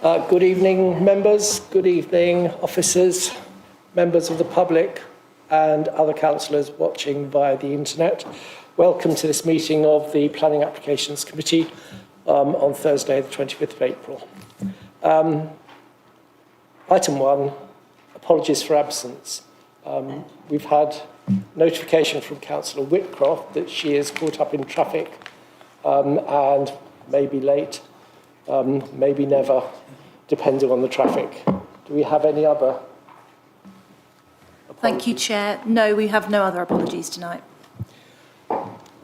Good evening, members. Good evening, officers, members of the public and other councillors watching via the internet. Welcome to this meeting of the Planning Applications Committee on Thursday, the 25th of April. Item 1, apologies for absence. We've had notification from Councillor Whitcroft that she is caught up in traffic and may be late, maybe never, depending on the traffic. Do we have any other apologies? Thank you, Chair. No, we have no other apologies tonight.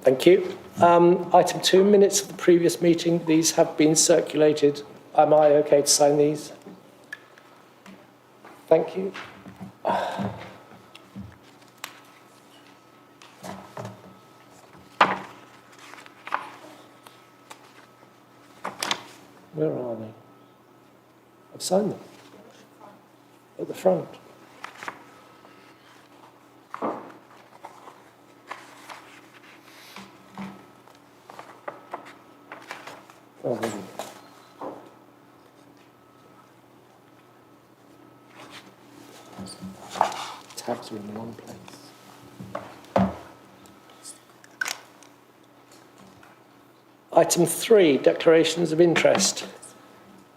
Thank you. Item 2, minutes of the previous meeting. These have been circulated. Am I okay to sign these? Thank you. Where are they? I've signed them. At the front. Oh, there we go. Tabs are in the wrong place. Item 3, declarations of interest.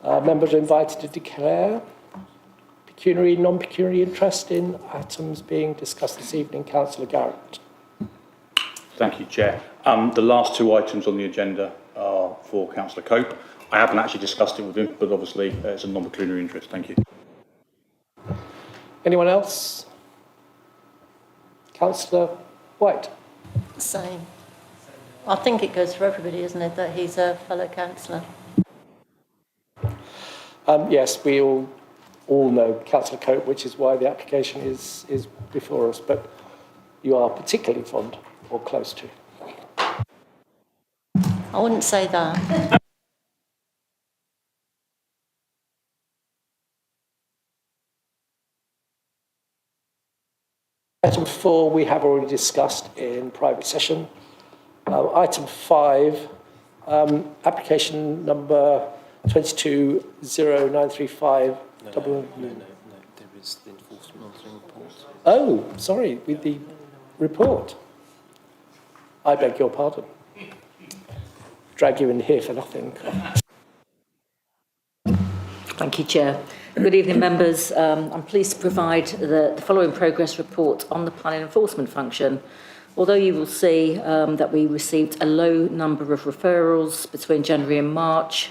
Members are invited to declare pecuniary, non-pecuniary interest in items being discussed this evening. Councillor Garrett. Thank you, Chair. The last 2 items on the agenda are for Councillor Cope. I haven't actually discussed it with him, but obviously it's a non-pecuniary interest. Thank you. Anyone else? Councillor White. Same. I think it goes for everybody, isn't it, that he's a fellow councillor? Yes, we all know Councillor Cope, which is why the application is before us, but you are particularly fond or close to. I wouldn't say that. Item 4 we have already discussed in private session. Item 5, application number 220935. No, there is the enforcement monitoring report. Oh, sorry, with the report. I beg your pardon. Drag you in here for nothing. Thank you, Chair. Good evening, members. I'm pleased to provide the following progress report on the planning enforcement function. Although you will see that we received a low number of referrals between January and March,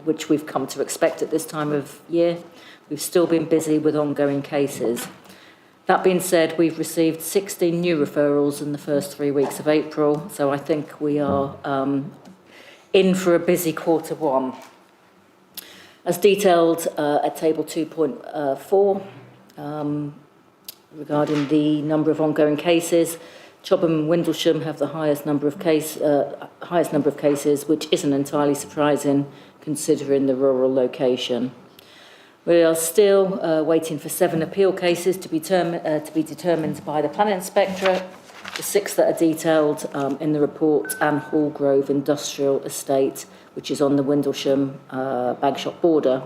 which we've come to expect at this time of year, we've still been busy with ongoing cases. That being said, we've received 16 new referrals in the first 3 weeks of April, so I think we are in for a busy Q1. As detailed at table 2.4, regarding the number of ongoing cases, Chobham and Windlesham have the highest number of cases, which isn't entirely surprising considering the rural location. We are still waiting for 7 appeal cases to be determined by the Planning Inspectorate, the 6 that are detailed in the report, and Hallgrove Industrial Estate, which is on the Windlesham Bagshot border.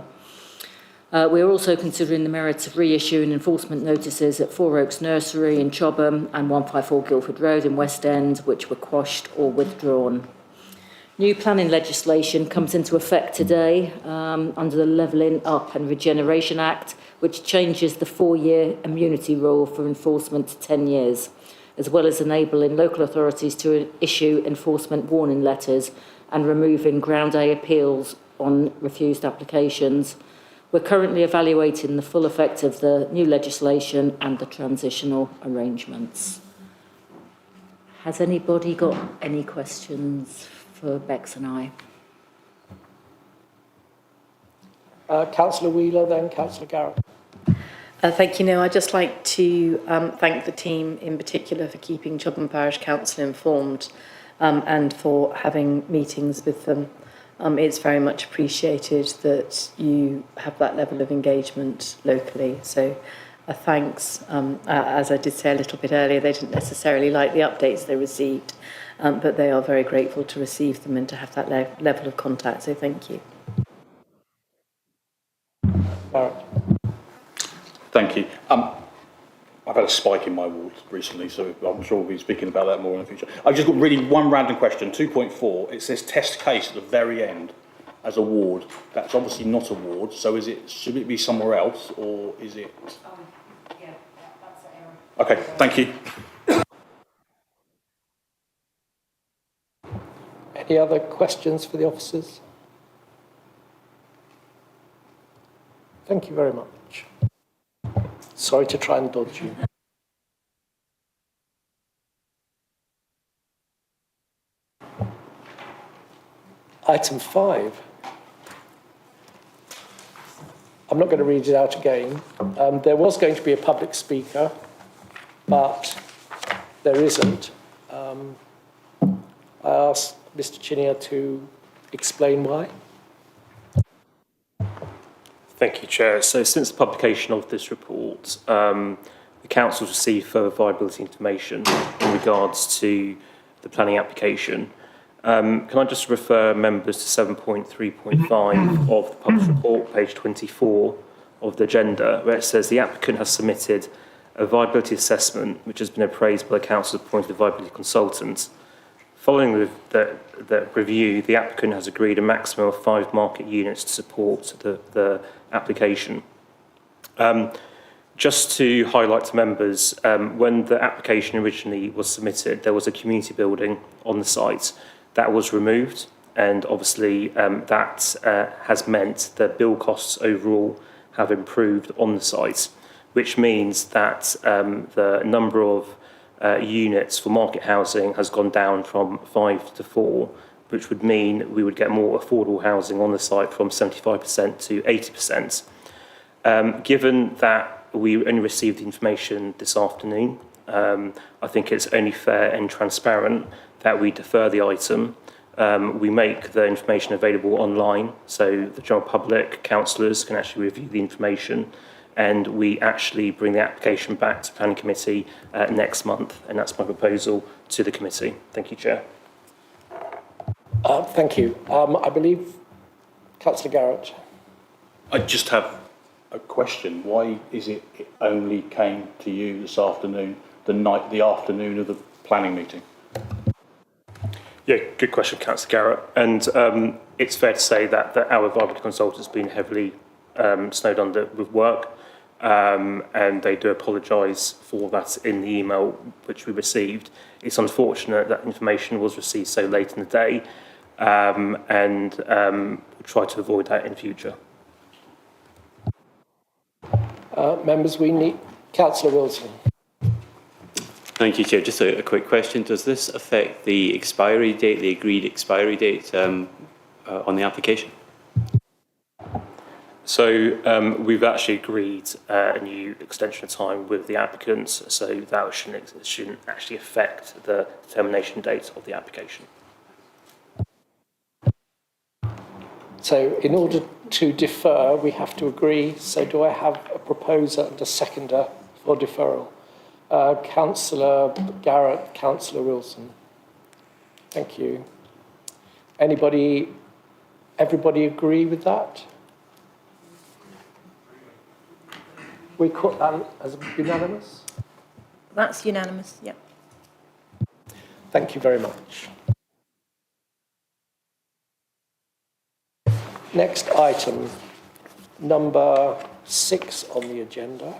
We're also considering the merits of reissuing enforcement notices at Four Oaks Nursery in Chobham and 154 Guildford Road in West End, which were quashed or withdrawn. New planning legislation comes into effect today under the Levelling Up and Regeneration Act, which changes the 4-year immunity rule for enforcement to 10 years, as well as enabling local authorities to issue enforcement warning letters and removing Ground A appeals on refused applications. We're currently evaluating the full effect of the new legislation and the transitional arrangements. Has anybody got any questions for Bex and I? Councillor Wheeler, then Councillor Garrett. Thank you. I'd just like to thank the team in particular for keeping Chobham Parish Council informed and for having meetings with them. It's very much appreciated that you have that level of engagement locally. So thanks. As I did say a little bit earlier, they didn't necessarily like the updates they received, but they are very grateful to receive them and to have that level of contact. So thank you. Thank you. I've had a spike in my ward recently, so I'm sure we'll be speaking about that more in the future. I've just got really one random question, 2.4. It says test case at the very end as a ward. That's obviously not a ward, so should it be somewhere else, or is it? Yeah, that's the error. Okay, thank you. Any other questions for the officers? Thank you very much. Sorry to try and dodge you. Item 5. I'm not going to read it out again. There was going to be a public speaker, but there isn't. I asked Mr. Chinier to explain why. Thank you, Chair. So since the publication of this report, the Council's received further viability information in regards to the planning application. Can I just refer members to 7.3.5 of the published report, page 24 of the agenda, where it says the applicant has submitted a viability assessment which has been appraised by the Council's appointed viability consultant. Following the review, the applicant has agreed a maximum of 5 market units to support the application. Just to highlight to members, when the application originally was submitted, there was a community building on the site that was removed, and obviously that has meant that build costs overall have improved on the site, which means that the number of units for market housing has gone down from 5 to 4, which would mean we would get more affordable housing on the site from 75% to 80%. Given that we only received the information this afternoon, I think it's only fair and transparent that we defer the item. We make the information available online, so the general public, councillors can actually review the information, and we actually bring the application back to Planning Committee next month, and that's my proposal to the committee. Thank you, Chair. Thank you. I believe Councillor Garrett. I just have a question. Why is it only came to you this afternoon, the afternoon of the planning meeting? Yeah, good question, Councillor Garrett. And it's fair to say that our viability consultant has been heavily snowed under with work, and they do apologise for that in the email which we received. It's unfortunate that information was received so late in the day, and we'll try to avoid that in future. Members, we need Councillor Wilson. Thank you, Chair. Just a quick question. Does this affect the expiry date, the agreed expiry date on the application? So we've actually agreed a new extension of time with the applicants, so that shouldn't actually affect the termination date of the application. So in order to defer, we have to agree. So do I have a proposer and a seconder for deferral? Councillor Garrett, Councillor Wilson. Thank you. Everybody agree with that? We put that as unanimous? That's unanimous, yep. Thank you very much. Next item, number 6 on the agenda,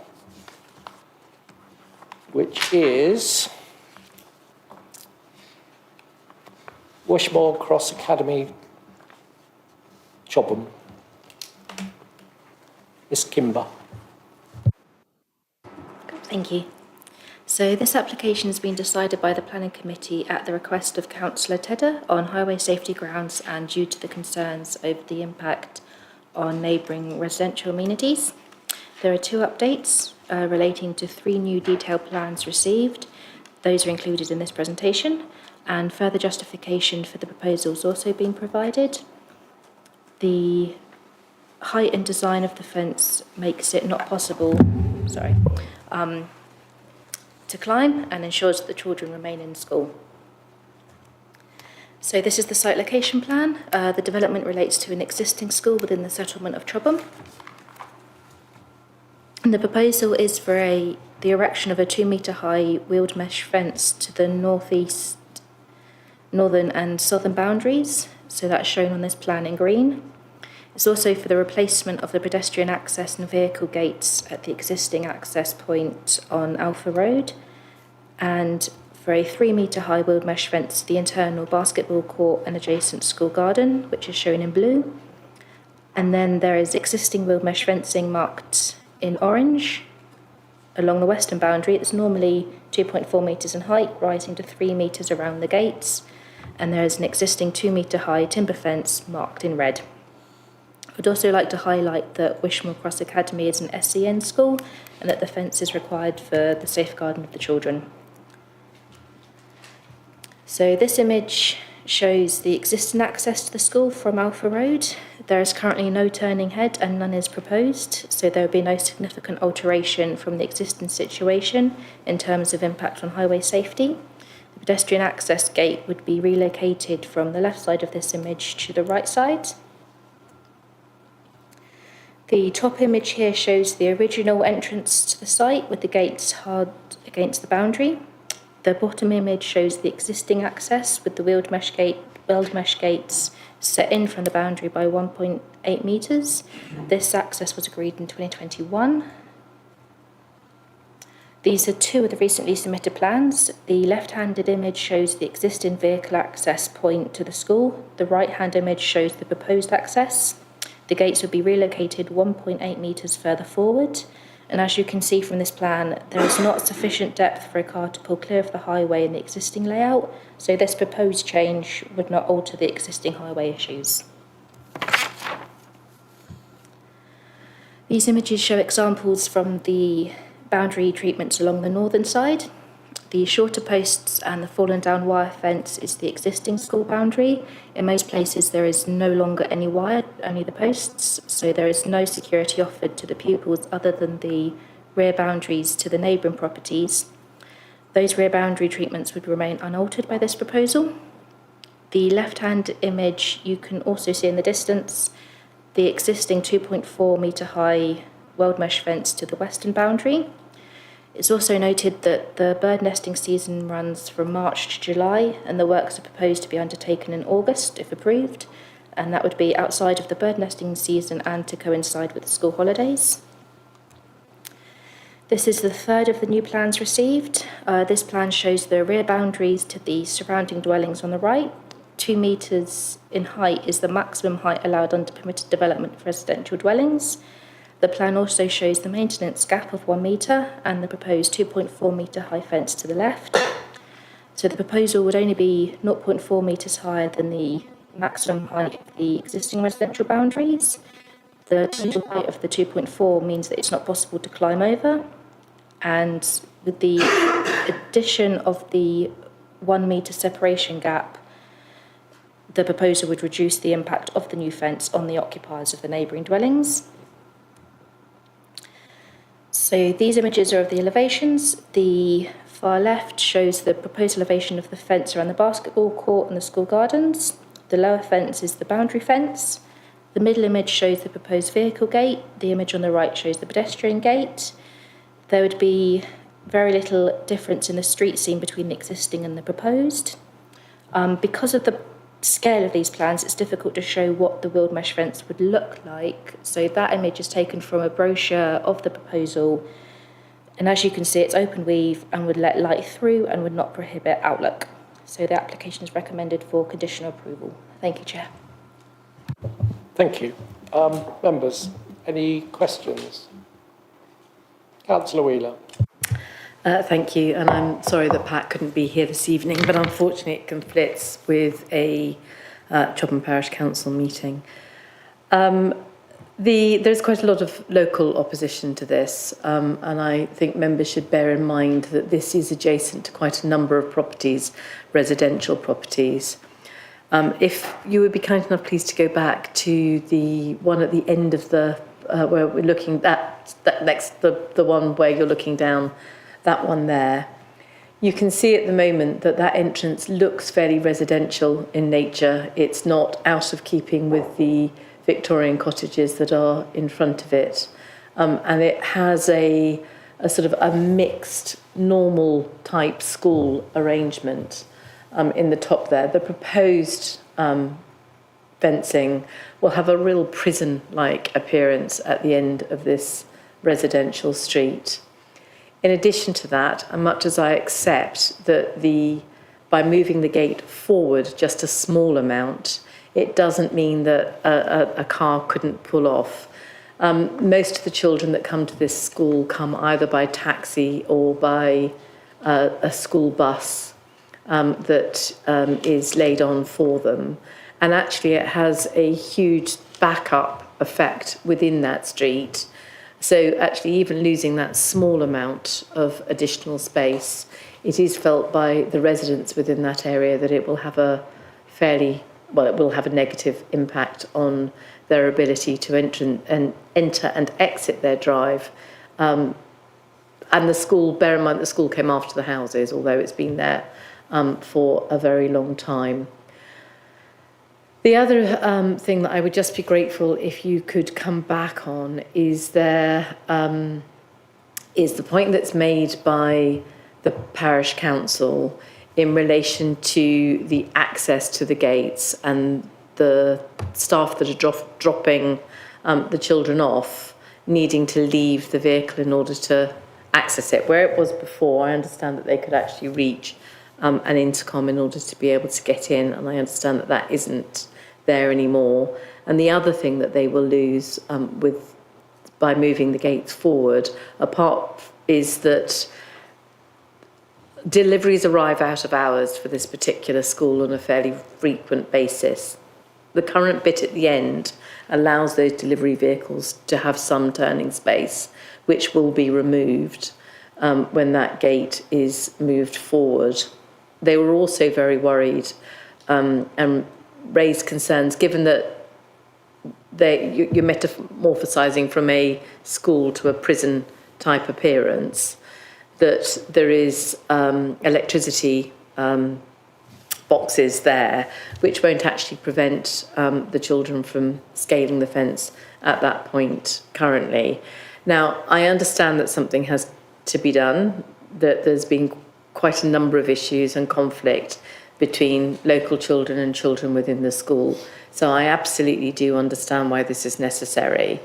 which is Washmore Cross Academy, Chobham. Miss Kimber. Thank you. So this application has been decided by the Planning Committee at the request of Councillor Tedder on highway safety grounds and due to the concerns over the impact on neighbouring residential amenities. There are 2 updates relating to 3 new detailed plans received. Those are included in this presentation, and further justification for the proposals also been provided. The height and design of the fence makes it not possible, to climb and ensures that the children remain in school. So this is the site location plan. The development relates to an existing school within the settlement of Chobham. And the proposal is for the erection of a 2 metre high wheeled mesh fence to the northeast, northern and southern boundaries. So that's shown on this plan in green. It's also for the replacement of the pedestrian access and vehicle gates at the existing access point on Alpha Road, and for a 3 metre high wheeled mesh fence to the internal basketball court and adjacent school garden, which is shown in blue. And then there is existing wheeled mesh fencing marked in orange along the western boundary. It's normally 2.4 metres in height, rising to 3 metres around the gates. And there is an existing 2 metre high timber fence marked in red. I'd also like to highlight that Wishmore Cross Academy is an SEN school and that the fence is required for the safeguarding of the children. So this image shows the existing access to the school from Alpha Road. There is currently no turning head and none is proposed, so there will be no significant alteration from the existing situation in terms of impact on highway safety. The pedestrian access gate would be relocated from the left side of this image to the right side. The top image here shows the original entrance to the site with the gates hard against the boundary. The bottom image shows the existing access with the wheeled mesh gates set in from the boundary by 1.8 metres. This access was agreed in 2021. These are two of the recently submitted plans. The left-handed image shows the existing vehicle access point to the school. The right-hand image shows the proposed access. The gates would be relocated 1.8 metres further forward. And as you can see from this plan, there is not sufficient depth for a car to pull clear of the highway in the existing layout, so this proposed change would not alter the existing highway issues. These images show examples from the boundary treatments along the northern side. The shorter posts and the fallen down wire fence is the existing school boundary. In most places there is no longer any wire, only the posts, so there is no security offered to the pupils other than the rear boundaries to the neighbouring properties. Those rear boundary treatments would remain unaltered by this proposal. The left-hand image you can also see in the distance the existing 2.4 metre high weld mesh fence to the western boundary. It's also noted that the bird nesting season runs from March to July and the works are proposed to be undertaken in August if approved, and that would be outside of the bird nesting season and to coincide with the school holidays. This is the third of the new plans received. This plan shows the rear boundaries to the surrounding dwellings on the right. 2 metres in height is the maximum height allowed under permitted development for residential dwellings. The plan also shows the maintenance gap of 1 metre and the proposed 2.4 metre high fence to the left. So the proposal would only be 0.4 metres higher than the maximum height of the existing residential boundaries. The total height of the 2.4 means that it's not possible to climb over. And with the addition of the 1 metre separation gap, the proposal would reduce the impact of the new fence on the occupiers of the neighbouring dwellings. So these images are of the elevations. The far left shows the proposed elevation of the fence around the basketball court and the school gardens. The lower fence is the boundary fence. The middle image shows the proposed vehicle gate. The image on the right shows the pedestrian gate. There would be very little difference in the street scene between the existing and the proposed. Because of the scale of these plans, it's difficult to show what the wheeled mesh fence would look like. So that image is taken from a brochure of the proposal. And as you can see, it's open weave and would let light through and would not prohibit outlook. So the application is recommended for conditional approval. Thank you, Chair. Thank you. Members, any questions? Councillor Wheeler. Thank you, and I'm sorry that Pat couldn't be here this evening, but unfortunately it conflicts with a Chobham Parish Council meeting. There's quite a lot of local opposition to this, and I think members should bear in mind that this is adjacent to quite a number of properties, residential properties. If you would be kind enough, please, to go back to the one at the end of the, where we're looking at, that next, the one where you're looking down, that one there. You can see at the moment that that entrance looks fairly residential in nature. It's not out of keeping with the Victorian cottages that are in front of it. and it has a sort of a mixed normal type school arrangement in the top there. The proposed fencing will have a real prison-like appearance at the end of this residential street. In addition to that, and much as I accept that by moving the gate forward just a small amount, it doesn't mean that a car couldn't pull off. Most of the children that come to this school come either by taxi or by a school bus that is laid on for them. And actually it has a huge backup effect within that street. So actually even losing that small amount of additional space, it is felt by the residents within that area that it will have it will have a negative impact on their ability to enter and exit their drive. And the school, bear in mind the school came after the houses, although it's been there for a very long time. The other thing that I would just be grateful if you could come back on is the point that's made by the parish council in relation to the access to the gates and the staff that are dropping the children off needing to leave the vehicle in order to access it. Where it was before, I understand that they could actually reach an intercom in order to be able to get in, and I understand that that isn't there anymore. And the other thing that they will lose by moving the gates forward, is that deliveries arrive out of hours for this particular school on a fairly frequent basis. The current bit at the end allows those delivery vehicles to have some turning space, which will be removed when that gate is moved forward. They were also very worried and raised concerns, given that you're metamorphosising from a school to a prison type appearance, that there is electricity boxes there which won't actually prevent the children from scaling the fence at that point currently. Now, I understand that something has to be done, that there's been quite a number of issues and conflict between local children and children within the school. So I absolutely do understand why this is necessary.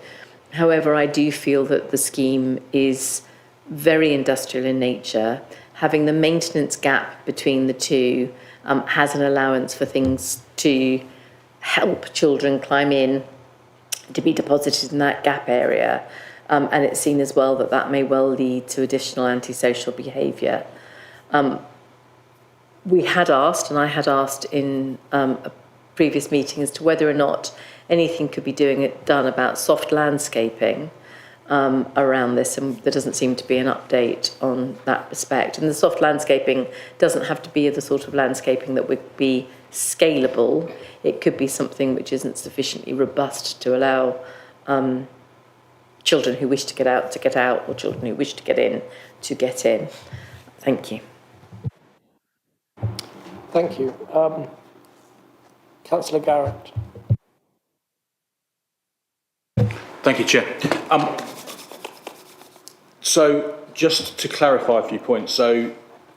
However, I do feel that the scheme is very industrial in nature. Having the maintenance gap between the two has an allowance for things to help children climb in, to be deposited in that gap area. And it's seen as well that that may well lead to additional antisocial behaviour. We had asked, and I had asked in a previous meeting, as to whether or not anything could be done about soft landscaping around this, and there doesn't seem to be an update on that respect. And the soft landscaping doesn't have to be the sort of landscaping that would be scalable. It could be something which isn't sufficiently robust to allow children who wish to get out, or children who wish to get in to get in. Thank you. Thank you. Councillor Garrett. Thank you, Chair. So just to clarify a few points. So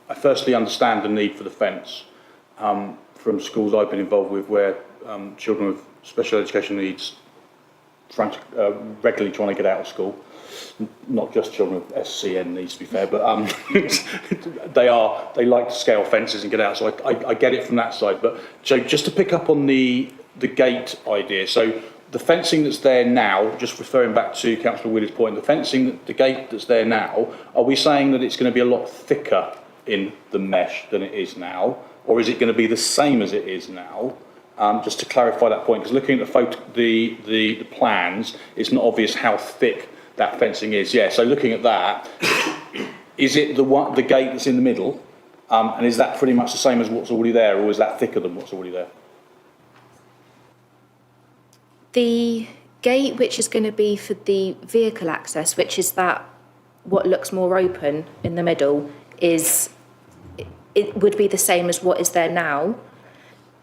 I firstly understand the need for the fence from schools I've been involved with, where children with special education needs regularly trying to get out of school. Not just children with SCN needs, to be fair, but they like to scale fences and get out. So I get it from that side. But so just to pick up on the gate idea. So the fencing that's there now, just referring back to Councillor Wheeler's point, the gate that's there now, are we saying that it's going to be a lot thicker in the mesh than it is now, or is it going to be the same as it is now? Just to clarify that point, because looking at the plans, it's not obvious how thick that fencing is. Yeah, so looking at that, is it the gate that's in the middle, and is that pretty much the same as what's already there, or is that thicker than what's already there? The gate, which is going to be for the vehicle access, which is that what looks more open in the middle, it would be the same as what is there now.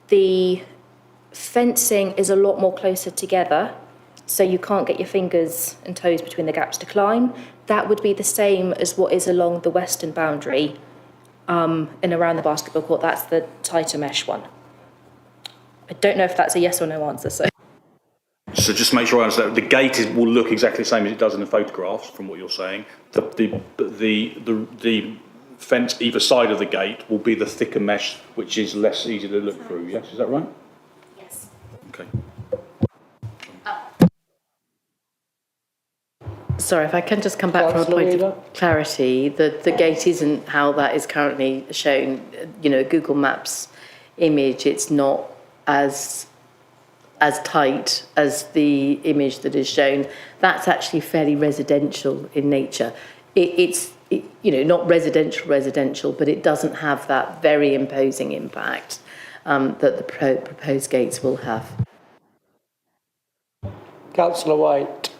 The fencing is a lot more closer together so you can't get your fingers and toes between the gaps to climb. That would be the same as what is along the western boundary and around the basketball court. That's the tighter mesh one. I don't know if that's a yes or no answer. So just to make sure I understand, the gate will look exactly the same as it does in the photographs, from what you're saying. The fence either side of the gate will be the thicker mesh, which is less easy to look through. Yes, is that right? Yes. Okay. Sorry, if I can just come back from a Councillor point Wheeler? of clarity, the gate isn't how that is currently shown. You know, Google Maps image, it's not as tight as the image that is shown. That's actually fairly residential in nature. It's not residential, but it doesn't have that very imposing impact that the proposed gates will have. Councillor White.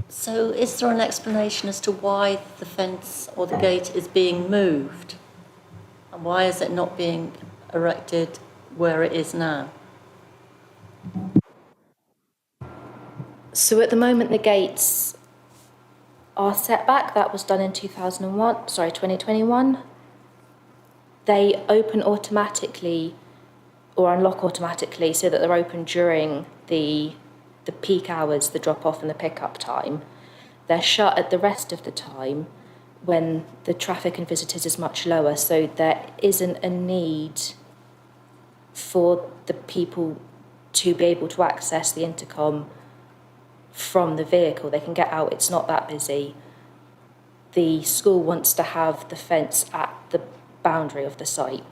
So is there an explanation as to why the fence or the gate is being moved? And why is it not being erected where it is now? So at the moment, the gates are set back. That was done in 2021. They open automatically or unlock automatically so that they're open during the peak hours, the drop-off and the pick-up time. They're shut at the rest of the time when the traffic and visitors is much lower, so there isn't a need for the people to be able to access the intercom from the vehicle. They can get out, it's not that busy. The school wants to have the fence at the boundary of the site,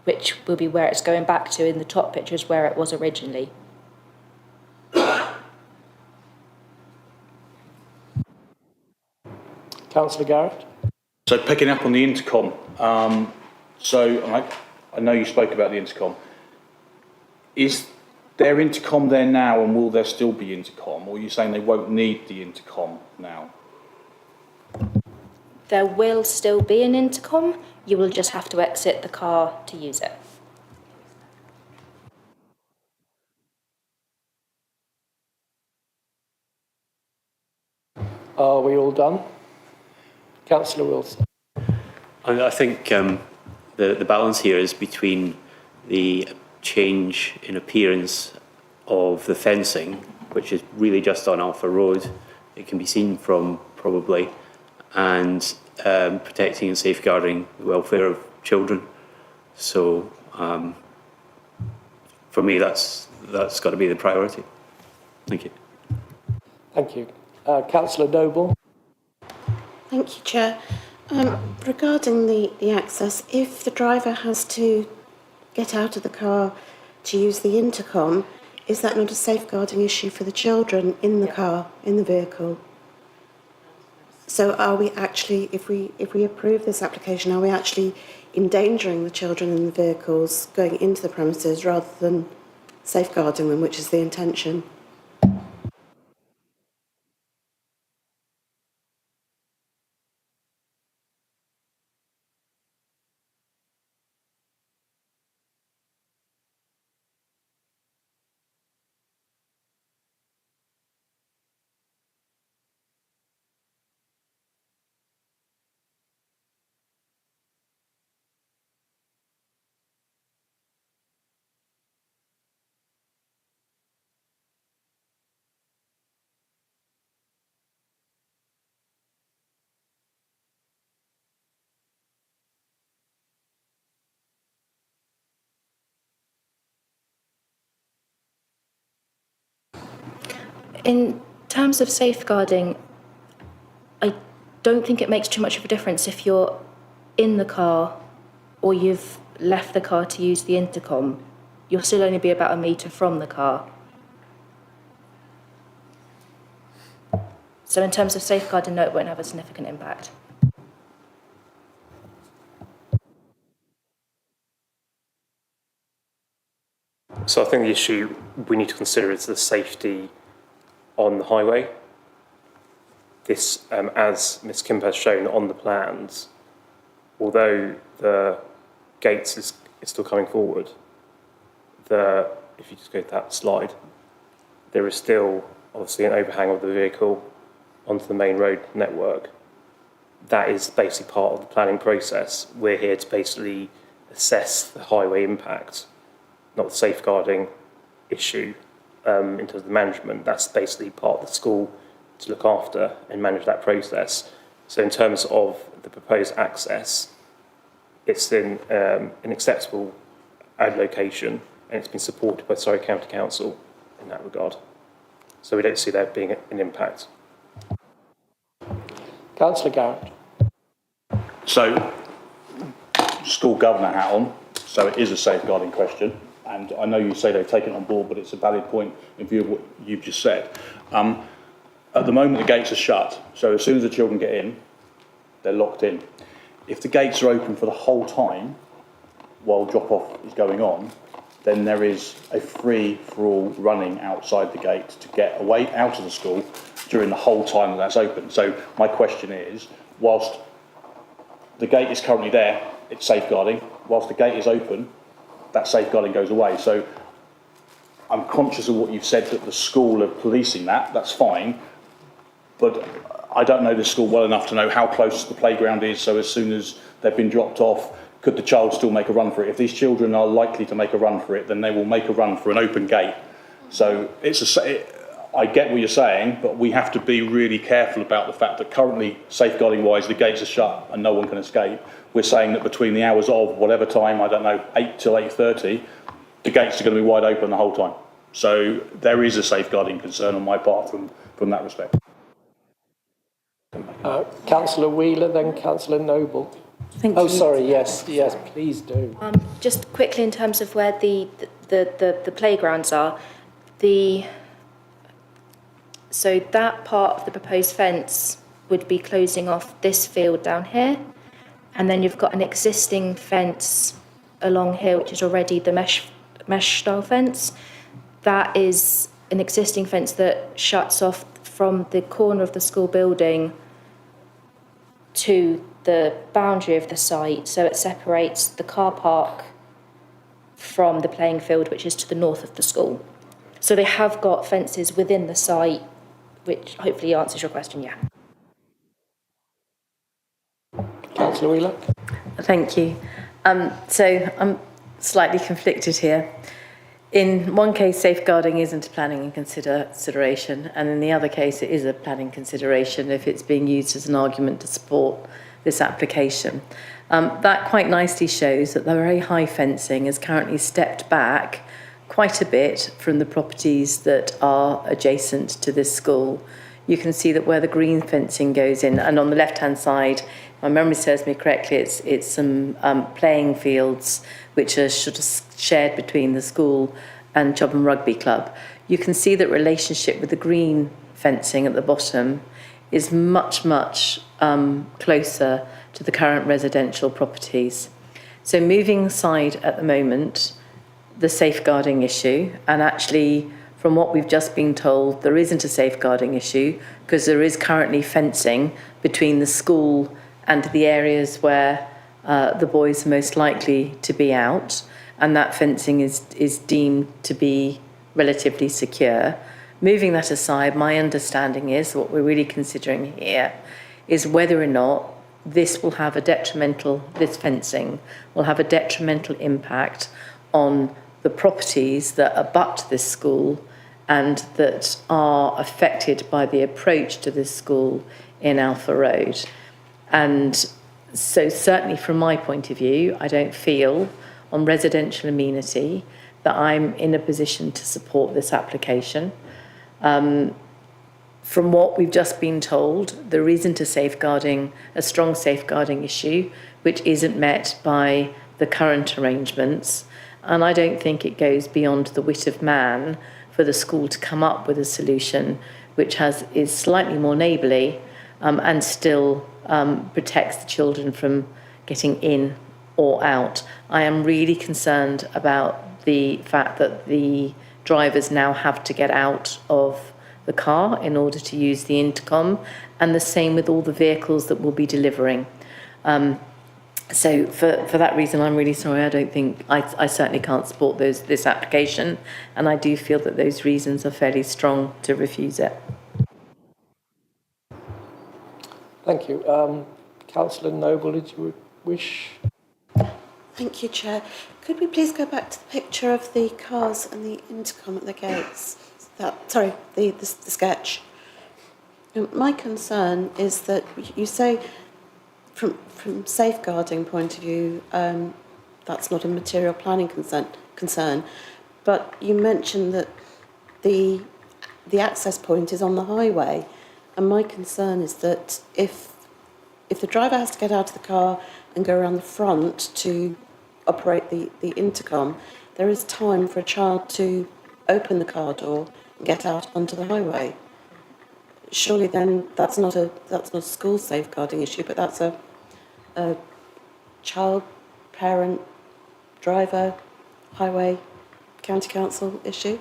which will be where it's going back to in the top pictures where it was originally. Councillor Garrett. So picking up on the intercom, I know you spoke about the intercom. Is there intercom there now, and will there still be intercom, or are you saying they won't need the intercom now? There will still be an intercom, you will just have to exit the car to use it. Are we all done? Councillor Wilson. I think the balance here is between the change in appearance of the fencing, which is really just on Alpha Road, it can be seen from probably, and protecting and safeguarding the welfare of children. So for me, that's got to be the priority. Thank you. Thank you. Councillor Noble. Thank you, Chair. Regarding the access, if the driver has to get out of the car to use the intercom, is that not a safeguarding issue for the children in the car, in the vehicle? So are we actually, if we approve this application, are we actually endangering the children in the vehicles going into the premises rather than safeguarding them, which is the intention? In terms of safeguarding, I don't think it makes too much of a difference if you're in the car or you've left the car to use the intercom. You'll still only be about a metre from the car. So in terms of safeguarding, no, it won't have a significant impact. So I think the issue we need to consider is the safety on the highway. This, as Ms Kimber has shown on the plans, although the gates is still coming forward, if you just go to that slide, there is still obviously an overhang of the vehicle onto the main road network. That is basically part of the planning process. We're here to basically assess the highway impact, not the safeguarding issue in terms of the management. That's basically part of the school to look after and manage that process. So in terms of the proposed access, it's in an acceptable location, and it's been supported by Surrey County Council in that regard. So we don't see there being an impact. Councillor Garrett. So, school governor hat on, so it is a safeguarding question, and I know you say they've taken it on board, but it's a valid point in view of what you've just said. At the moment, the gates are shut, so as soon as the children get in, they're locked in. If the gates are open for the whole time, while drop-off is going on, then there is a free-for-all running outside the gate to get away out of the school during the whole time that that's open. So my question is, whilst the gate is currently there, it's safeguarding. Whilst the gate is open, that safeguarding goes away. So I'm conscious of what you've said, that the school are policing that, that's fine, but I don't know the school well enough to know how close the playground is, so as soon as they've been dropped off, could the child still make a run for it? If these children are likely to make a run for it, then they will make a run for an open gate. So I get what you're saying, but we have to be really careful about the fact that currently, safeguarding-wise, the gates are shut and no one can escape. We're saying that between the hours of whatever time, I don't know, 8 till 8:30, the gates are going to be wide open the whole time. So there is a safeguarding concern on my part from that respect. Councillor Wheeler, then Councillor Noble. Thank Oh, you. sorry, yes, please do. Just quickly, in terms of where the playgrounds are, so that part of the proposed fence would be closing off this field down here, and then you've got an existing fence along here, which is already the mesh style fence. That is an existing fence that shuts off from the corner of the school building to the boundary of the site, so it separates the car park from the playing field, which is to the north of the school. So they have got fences within the site, which hopefully answers your question, yeah. Councillor Wheeler. Thank you. So I'm slightly conflicted here. In one case, safeguarding isn't a planning consideration, and in the other case, it is a planning consideration if it's being used as an argument to support this application. That quite nicely shows that the very high fencing has currently stepped back quite a bit from the properties that are adjacent to this school. You can see that where the green fencing goes in, and on the left-hand side, if my memory serves me correctly, it's some playing fields which are sort of shared between the school and Chobham Rugby Club. You can see that relationship with the green fencing at the bottom is much, much closer to the current residential properties. So moving aside at the moment the safeguarding issue, and actually from what we've just been told, there isn't a safeguarding issue because there is currently fencing between the school and the areas where the boys are most likely to be out, and that fencing is deemed to be relatively secure. Moving that aside, my understanding is what we're really considering here is whether or not this fencing will have a detrimental impact on the properties that abut this school and that are affected by the approach to this school in Alpha Road. And so certainly from my point of view, I don't feel on residential amenity that I'm in a position to support this application. From what we've just been told, there isn't a strong safeguarding issue, which isn't met by the current arrangements. And I don't think it goes beyond the wit of man for the school to come up with a solution which is slightly more neighbourly and still protects the children from getting in or out. I am really concerned about the fact that the drivers now have to get out of the car in order to use the intercom, and the same with all the vehicles that will be delivering. So for that reason, I'm really sorry. I don't think, I certainly can't support this application, and I do feel that those reasons are fairly strong to refuse it. Thank you. Councillor Noble, did you wish? Thank you, Chair. Could we please go back to the picture of the cars and the intercom at the gates? The sketch. My concern is that you say, from safeguarding point of view, that's not a material planning concern, but you mentioned that the access point is on the highway, and my concern is that if the driver has to get out of the car and go around the front to operate the intercom, there is time for a child to open the car door and get out onto the highway. Surely then that's not a school safeguarding issue, but that's a child, parent, driver, highway, county council issue.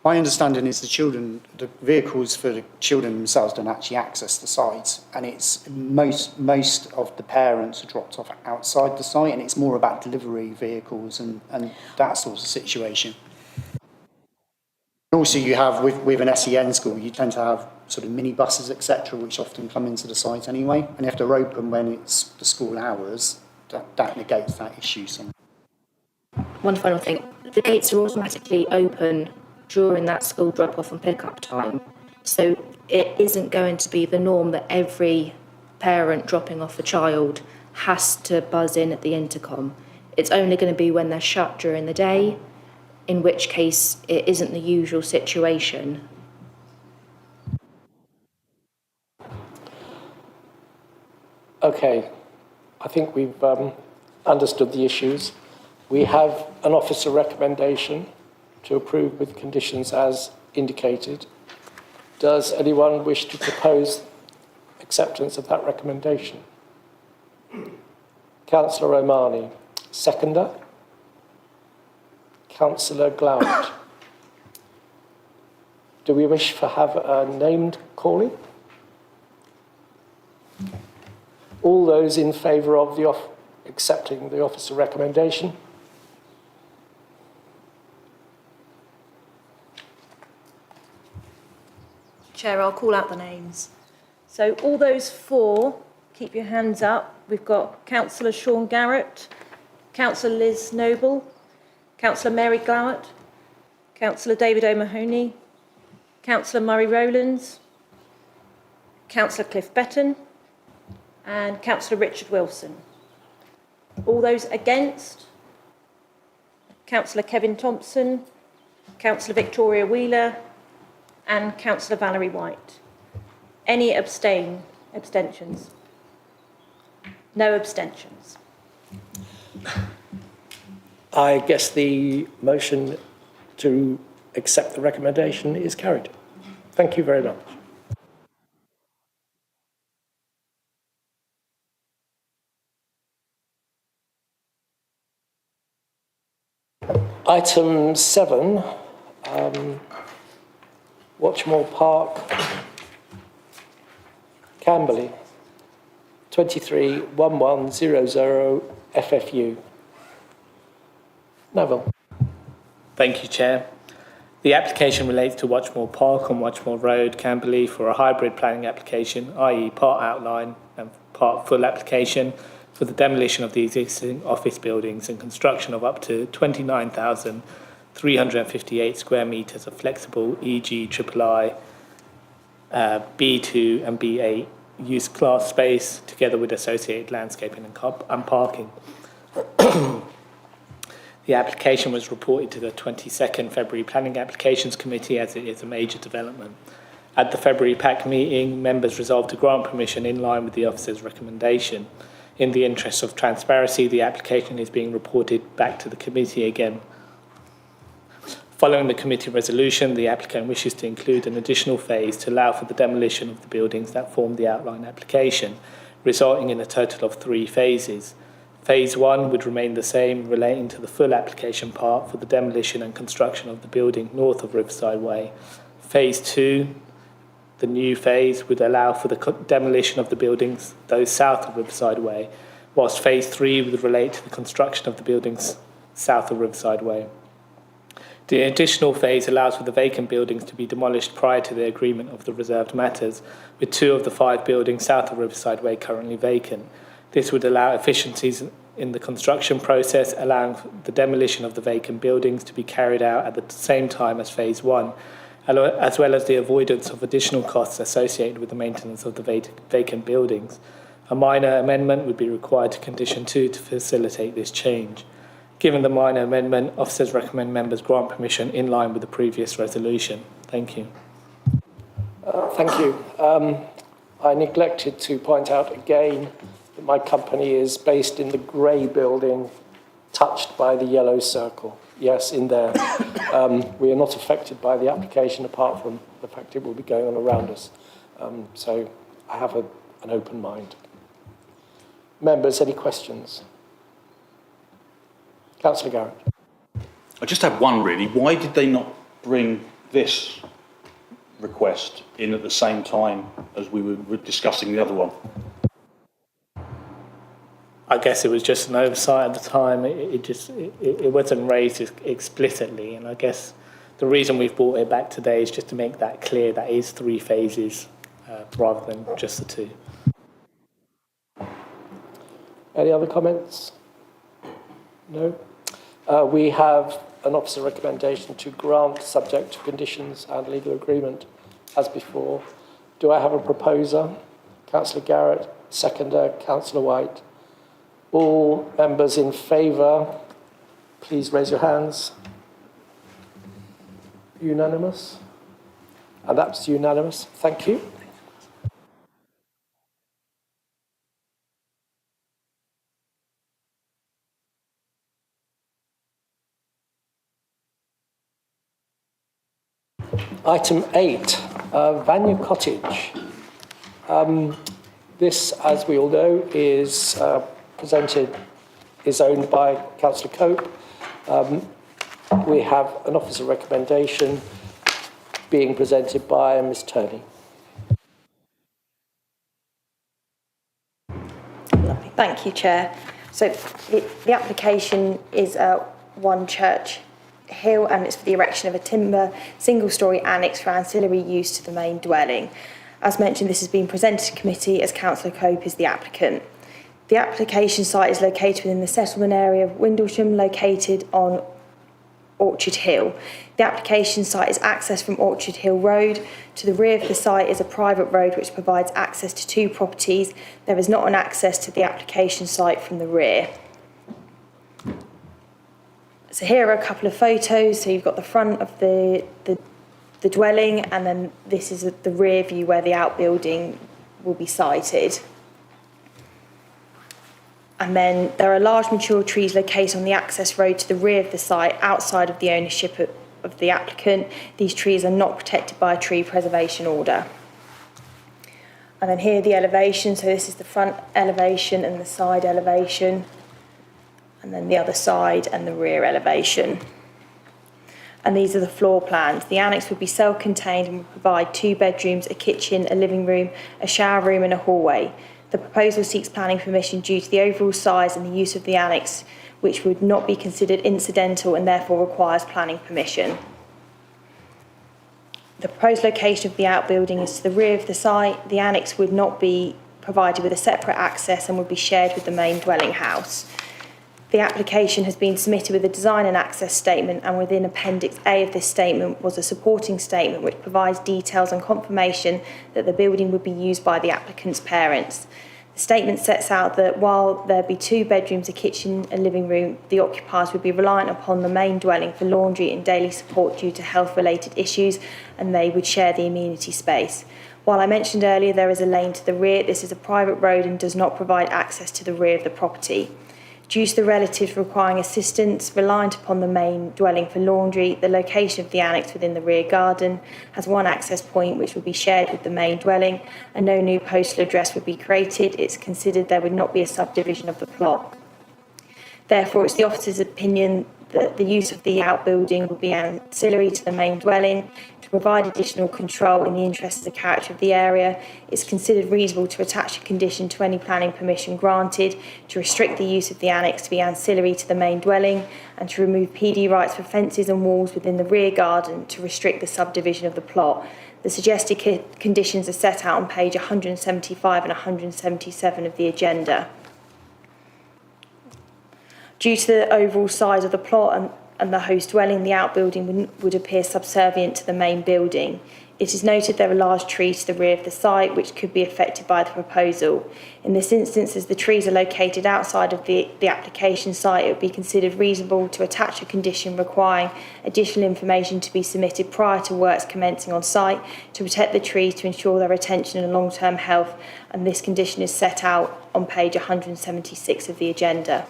My understanding is the vehicles for the children themselves don't actually access the site, and it's most of the parents are dropped off outside the site, and it's more about delivery vehicles and that sort of situation. Also, you have with an SEN school, you tend to have sort of minibuses, etc., which often come into the site anyway, and if they're open when it's the school hours, that negates that issue. One final thing, the gates are automatically open during that school drop-off and pick-up time. So it isn't going to be the norm that every parent dropping off a child has to buzz in at the intercom. It's only going to be when they're shut during the day, in which case it isn't the usual situation. Okay, I think we've understood the issues. We have an officer recommendation to approve with conditions as indicated. Does anyone wish to propose acceptance of that recommendation? Councillor Omani, seconder. Councillor Glauert. Do we wish to have a named calling? All those in favour of accepting the officer recommendation? Chair, I'll call out the names. So all those four, keep your hands up. We've got Councillor Sean Garrett, Councillor Liz Noble, Councillor Mary Glauert, Councillor David O'Mahony, Councillor Murray Rowlands, Councillor Cliff Betton, and Councillor Richard Wilson. All those against? Councillor Kevin Thompson, Councillor Victoria Wheeler, and Councillor Valerie White. Any abstentions? No abstentions. I guess the motion to accept the recommendation is carried. Thank you very much. Item 7, Watchmore Park, Camberley, 231100 FFU. Neville. Thank you, Chair. The application relates to Watchmore Park on Watchmore Road, Camberley, for a hybrid planning application, i.e. part outline and part full application for the demolition of the existing office buildings and construction of up to 29,358 square metres of flexible EG III B2 and B8 use class space, together with associated landscaping and parking. The application was reported to the 22nd February Planning Applications Committee as it is a major development. At the February PAC meeting, members resolved to grant permission in line with the officer's recommendation. In the interest of transparency, the application is being reported back to the committee again. Following the committee resolution, the applicant wishes to include an additional phase to allow for the demolition of the buildings that form the outline application, resulting in a total of 3 phases. Phase 1 would remain the same, relating to the full application part for the demolition and construction of the building north of Riverside Way. Phase 2, the new phase would allow for the demolition of the buildings, those south of Riverside Way, whilst phase 3 would relate to the construction of the buildings south of Riverside Way. The additional phase allows for the vacant buildings to be demolished prior to the agreement of the reserved matters, with 2 of the 5 buildings south of Riverside Way currently vacant. This would allow efficiencies in the construction process, allowing the demolition of the vacant buildings to be carried out at the same time as phase 1, as well as the avoidance of additional costs associated with the maintenance of the vacant buildings. A minor amendment would be required to condition 2 to facilitate this change. Given the minor amendment, officers recommend members grant permission in line with the previous resolution. Thank you. Thank you. I neglected to point out again that my company is based in the grey building touched by the yellow circle. Yes, in there. We are not affected by the application apart from the fact it will be going on around us. So I have an open mind. Members, any questions? Councillor Garrett. I just have one really. Why did they not bring this request in at the same time as we were discussing the other one? I guess it was just an oversight at the time. It wasn't raised explicitly, and I guess the reason we've brought it back today is just to make that clear. That is 3 phases rather than just the 2. Any other comments? No? We have an officer recommendation to grant subject to conditions and legal agreement as before. Do I have a proposer? Councillor Garrett, seconder, Councillor White. All members in favour, please raise your hands. Unanimous? And that's unanimous. Thank you. Item 8, Vanya Cottage. This, as we all know, is owned by Councillor Cope. We have an officer recommendation being presented by Ms Turney. Lovely. Thank you, Chair. So the application is One Church Hill, and it's for the erection of a timber single-storey annex for ancillary use to the main dwelling. As mentioned, this has been presented to committee as Councillor Cope is the applicant. The application site is located within the settlement area of Windlesham, located on Orchard Hill. The application site is accessed from Orchard Hill Road. To the rear of the site is a private road which provides access to 2 properties. There is not an access to the application site from the rear. So here are a couple of photos. So you've got the front of the dwelling, and then this is the rear view where the outbuilding will be sited. And then there are large mature trees located on the access road to the rear of the site outside of the ownership of the applicant. These trees are not protected by a tree preservation order. And then here are the elevation. So this is the front elevation and the side elevation, and then the other side and the rear elevation. And these are the floor plans. The annex would be self-contained and would provide 2 bedrooms, a kitchen, a living room, a shower room and a hallway. The proposal seeks planning permission due to the overall size and the use of the annex, which would not be considered incidental and therefore requires planning permission. The proposed location of the outbuilding is to the rear of the site. The annex would not be provided with a separate access and would be shared with the main dwelling house. The application has been submitted with a design and access statement, and within Appendix A of this statement was a supporting statement which provides details and confirmation that the building would be used by the applicant's parents. The statement sets out that while there be 2 bedrooms, a kitchen and living room, the occupiers would be reliant upon the main dwelling for laundry and daily support due to health-related issues, and they would share the amenity space. While I mentioned earlier there is a lane to the rear, this is a private road and does not provide access to the rear of the property. Due to the relatives requiring assistance, reliant upon the main dwelling for laundry, the location of the annex within the rear garden has 1 access point which would be shared with the main dwelling, and no new postal address would be created. It's considered there would not be a subdivision of the plot. Therefore, it's the officer's opinion that the use of the outbuilding would be ancillary to the main dwelling. To provide additional control in the interest of the character of the area, it's considered reasonable to attach a condition to any planning permission granted to restrict the use of the annex to be ancillary to the main dwelling, and to remove PD rights for fences and walls within the rear garden to restrict the subdivision of the plot. The suggested conditions are set out on page 175 and 177 of the agenda. Due to the overall size of the plot and the host dwelling, the outbuilding would appear subservient to the main building. It is noted there are large trees to the rear of the site which could be affected by the proposal. In this instance, as the trees are located outside of the application site, it would be considered reasonable to attach a condition requiring additional information to be submitted prior to works commencing on site to protect the trees to ensure their retention and long-term health, and this condition is set out on page 176 of the agenda.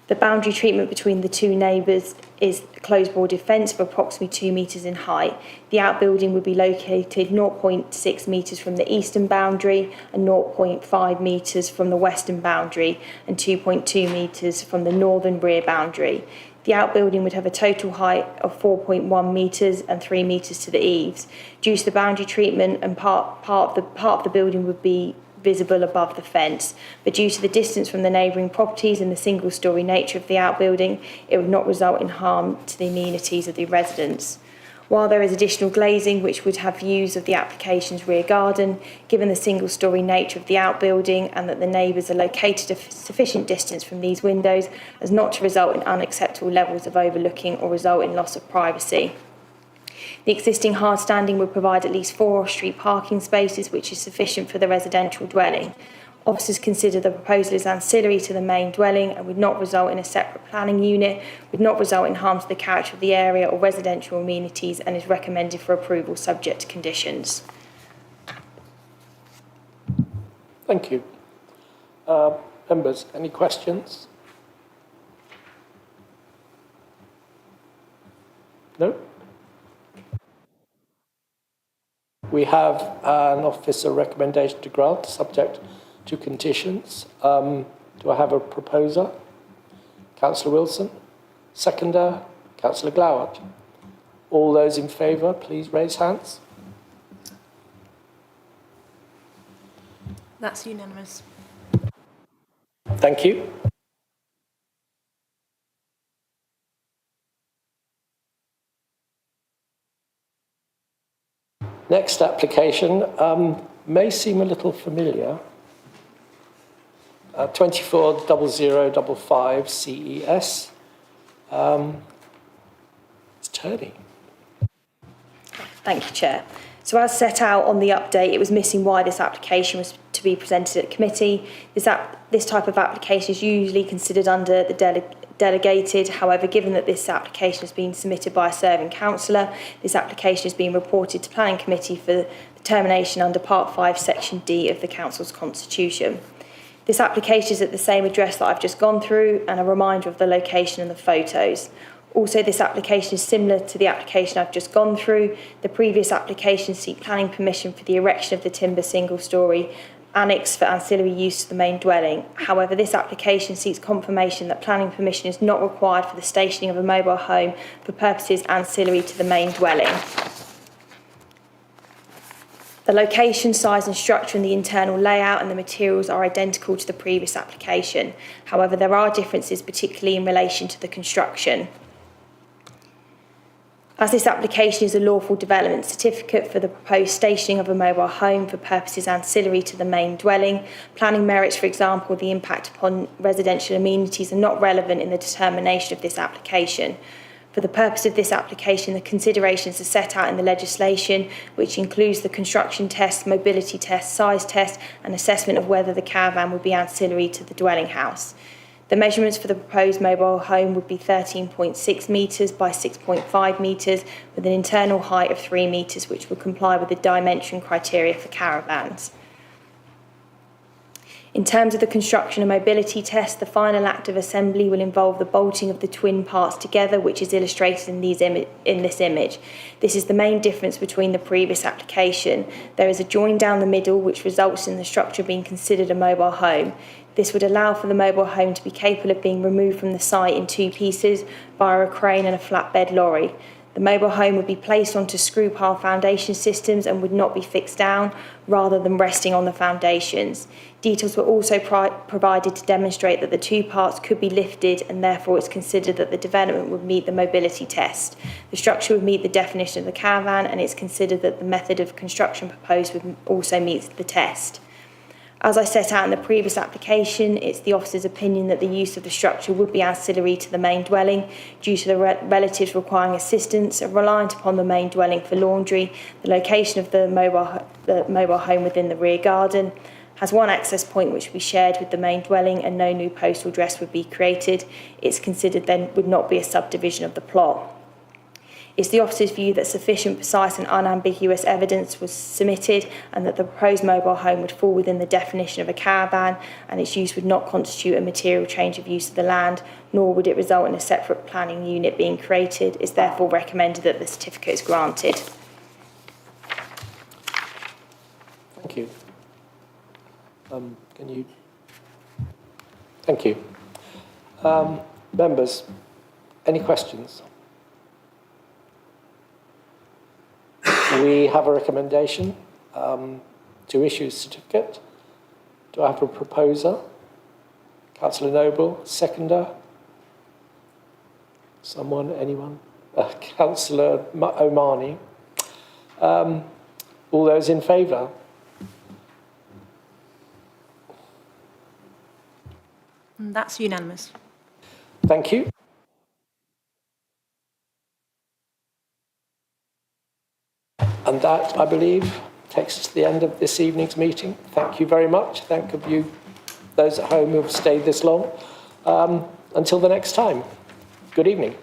The boundary treatment between the two neighbours is a closed boarded fence of approximately 2 metres in height. The outbuilding would be located 0.6 metres from the eastern boundary and 0.5 metres from the western boundary and 2.2 metres from the northern rear boundary. The outbuilding would have a total height of 4.1 metres and 3 metres to the eaves. Due to the boundary treatment, and part of the building would be visible above the fence, but due to the distance from the neighbouring properties and the single-storey nature of the outbuilding, it would not result in harm to the amenities of the residents. While there is additional glazing which would have views of the application's rear garden, given the single-storey nature of the outbuilding and that the neighbours are located a sufficient distance from these windows as not to result in unacceptable levels of overlooking or result in loss of privacy. The existing hard standing would provide at least 4 off-street parking spaces, which is sufficient for the residential dwelling. Officers consider the proposal as ancillary to the main dwelling and would not result in a separate planning unit, would not result in harm to the character of the area or residential amenities, and is recommended for approval subject to conditions. Thank you. Members, any questions? No? We have an officer recommendation to grant, subject to conditions. Do I have a proposer? Councillor Wilson. Seconder, Councillor Glowart. All those in favour, please raise hands. That's unanimous. Thank you. Next application may seem a little familiar. 240055 CES. It's Tony. Thank you, Chair. So as set out on the update, it was missing why this application was to be presented at committee. This type of application is usually considered under the delegated. However, given that this application has been submitted by a serving councillor, this application is being reported to Planning Committee for determination under Part 5, Section D of the Council's Constitution. This application is at the same address that I've just gone through, and a reminder of the location and the photos. Also, this application is similar to the application I've just gone through. The previous application seeked planning permission for the erection of the timber single-storey annex for ancillary use to the main dwelling. However, this application seeks confirmation that planning permission is not required for the stationing of a mobile home for purposes ancillary to the main dwelling. The location, size and structure and the internal layout and the materials are identical to the previous application. However, there are differences, particularly in relation to the construction. As this application is a lawful development certificate for the proposed stationing of a mobile home for purposes ancillary to the main dwelling, planning merits, for example, the impact upon residential amenities, are not relevant in the determination of this application. For the purpose of this application, the considerations are set out in the legislation, which includes the construction test, mobility test, size test, and assessment of whether the caravan would be ancillary to the dwelling house. The measurements for the proposed mobile home would be 13.6 metres by 6.5 metres, with an internal height of 3 metres, which would comply with the dimension criteria for caravans. In terms of the construction and mobility test, the final act of assembly will involve the bolting of the twin parts together, which is illustrated in this image. This is the main difference between the previous application. There is a join down the middle, which results in the structure being considered a mobile home. This would allow for the mobile home to be capable of being removed from the site in 2 pieces via a crane and a flatbed lorry. The mobile home would be placed onto screw pile foundation systems and would not be fixed down rather than resting on the foundations. Details were also provided to demonstrate that the 2 parts could be lifted, and therefore it's considered that the development would meet the mobility test. The structure would meet the definition of the caravan, and it's considered that the method of construction proposed would also meet the test. As I set out in the previous application, it's the officer's opinion that the use of the structure would be ancillary to the main dwelling due to the relatives requiring assistance, reliant upon the main dwelling for laundry, the location of the mobile home within the rear garden, has 1 access point which would be shared with the main dwelling, and no new postal address would be created. It's considered then would not be a subdivision of the plot. It's the officer's view that sufficient, precise and unambiguous evidence was submitted, and that the proposed mobile home would fall within the definition of a caravan, and its use would not constitute a material change of use of the land, nor would it result in a separate planning unit being created. It's therefore recommended that the certificate is granted. Thank you. Thank you. Members, any questions? We have a recommendation to issue a certificate. Do I have a proposer? Councillor Noble, seconder? Someone, anyone? Councillor Omani. All those in favour? And that's unanimous. Thank you. And that, I believe, takes us to the end of this evening's meeting. Thank you very much. Thank you, those at home who have stayed this long. Until the next time, good evening.